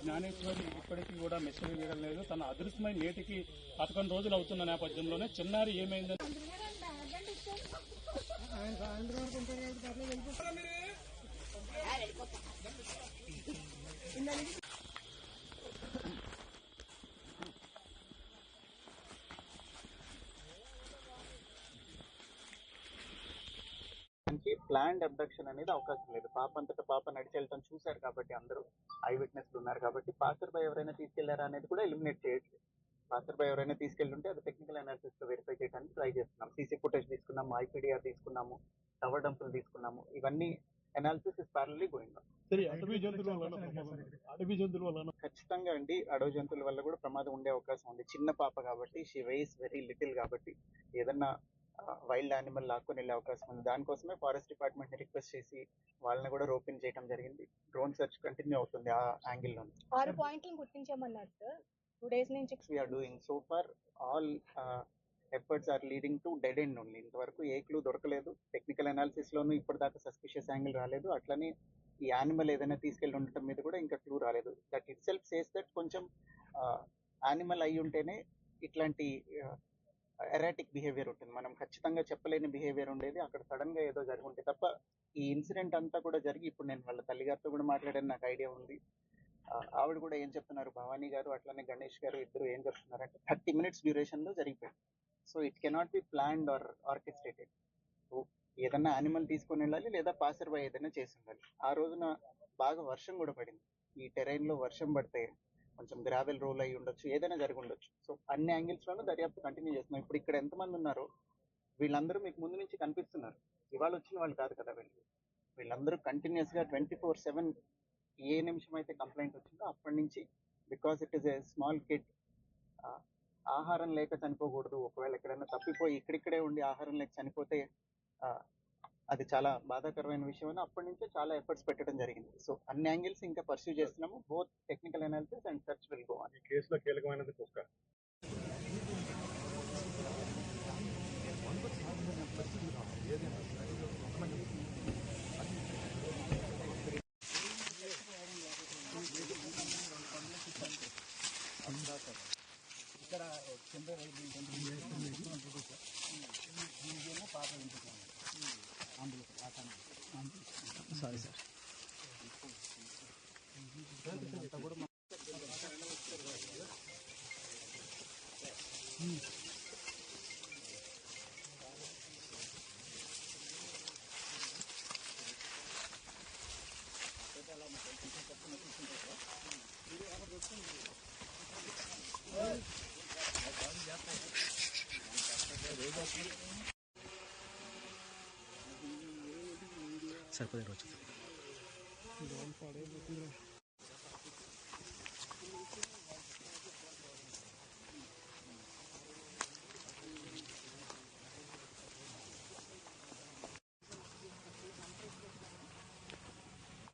జ్ఞానేశ్వరి ఇప్పటికీ కూడా మెసేజ్ ఇవ్వడం లేదు. తన అదృష్టమైన నేటికి 11 రోజులు అవుతున్న నేపథ్యంలోనే చిన్నారి ఏమైందని ప్లాన్డ్ అబ్డక్షన్ అనేది అవకాశం లేదు. పాప అంతటా పాప నడిచి వెళ్ళటం చూశారు కాబట్టి అందరూ ఐ విట్నెస్లు ఉన్నారు కాబట్టి పాసర్ బై ఎవరైనా తీసుకెళ్లారా అనేది కూడా ఎలిమినేట్ చేయట్లేదు. పాసర్ బై ఎవరైనా తీసుకెళ్తుంటే అది టెక్నికల్ అనాలిసిస్ తో వెరిఫై చేయడానికి ట్రై చేస్తున్నాం. సీసీ ఫుటేజ్ తీసుకున్నాము, ఐపీడీఆర్ తీసుకున్నాము, టవర్ డంపులు తీసుకున్నాము. ఇవన్నీ అనాలిసిస్ ఇస్ ప్యారలీ గోయింగ్ ఆన్. ఖచ్చితంగా అండి, అడవి జంతువుల వల్ల కూడా ప్రమాదం ఉండే అవకాశం ఉంది. చిన్న పాప కాబట్టి, షీ వెయిస్ వెరీ లిటిల్ కాబట్టి ఏదన్నా వైల్డ్ యానిమల్ లాక్కొని వెళ్ళే అవకాశం ఉంది. దానికోసమే ఫారెస్ట్ డిపార్ట్మెంట్ ని రిక్వెస్ట్ చేసి వాళ్ళని కూడా రోపిన్ చేయడం జరిగింది. డ్రోన్ సెర్చ్ కంటిన్యూ అవుతుంది ఆ యాంగిల్ లో. 6 పాయింట్లు గుర్తించామన్నారు సార్. 2 days నుంచి we are doing so far all efforts are leading to dead end only. ఇంతవరకు ఏ క్లూ దొరకలేదు. టెక్నికల్ అనాలిసిస్ లోనూ ఇప్పటిదాకా సస్పిషియస్ యాంగిల్ రాలేదు. అట్లనే ఈ యానిమల్ ఏదైనా తీసుకెళ్లి ఉండటం మీద కూడా ఇంకా క్లూ రాలేదు. That it self says that కొంచెం యానిమల్ అయి ఉంటేనే ఇట్లాంటి ఎరాటిక్ బిహేవియర్ ఉంటుంది. మనం ఖచ్చితంగా చెప్పలేని బిహేవియర్ ఉండేది. అక్కడ సడన్ గా ఏదో జరిగి ఉంటే తప్ప ఈ ఇన్సిడెంట్ అంతా కూడా జరిగి ఇప్పుడు నేను వాళ్ళ తల్లిగారితో కూడా మాట్లాడాను, నాకు ఐడియా ఉంది. ఆవిడ కూడా ఏం చెప్తున్నారు, భవానీ గారు అట్లానే గణేష్ గారు ఇద్దరు ఏం చెప్తున్నారంటే 30 minutes డ్యూరేషన్ లో జరిగిపోయింది. So it cannot be planned or orchestrated. So ఏదన్నా యానిమల్ తీసుకొని వెళ్ళాలి లేదా పాసర్ బై ఏదైనా చేసి ఉండాలి. ఆ రోజున బాగా వర్షం కూడా పడింది. ఈ టెరైన్ లో వర్షం పడితే కొంచెం గ్రావెల్ రోల్ అయి ఉండొచ్చు, ఏదైనా జరిగి ఉండొచ్చు. సో అన్ని యాంగిల్స్ లోనూ దర్యాప్తు కంటిన్యూ చేస్తున్నాం. ఇప్పుడు ఇక్కడ ఎంతమంది ఉన్నారో వీళ్ళందరూ మీకు ముందు నుంచి కనిపిస్తున్నారు. ఇవాళ వచ్చిన వాళ్ళు కాదు కదా వీళ్ళందరూ కంటిన్యూస్ గా 24/7 ఏ నిమిషం అయితే కంప్లైంట్ వచ్చిందో అప్పటి నుంచి, because it is a small kid, ఆహారం లేక చనిపోకూడదు. ఒకవేళ ఎక్కడైనా తప్పిపోయి ఇక్కడిక్కడే ఉండి ఆహారం లేక చనిపోతే అది చాలా బాధాకరమైన విషయం అని అప్పటి నుంచే చాలా ఎఫర్ట్స్ పెట్టడం జరిగింది. సో అన్ని యాంగిల్స్ ఇంకా పర్సూ చేస్తున్నాము. Both technical analysis and search will go on. ఈ కేసులో కీలకమైనది కుక్క. ఇక్కడ పాప సారీ సార్ సరిపోయే రోజు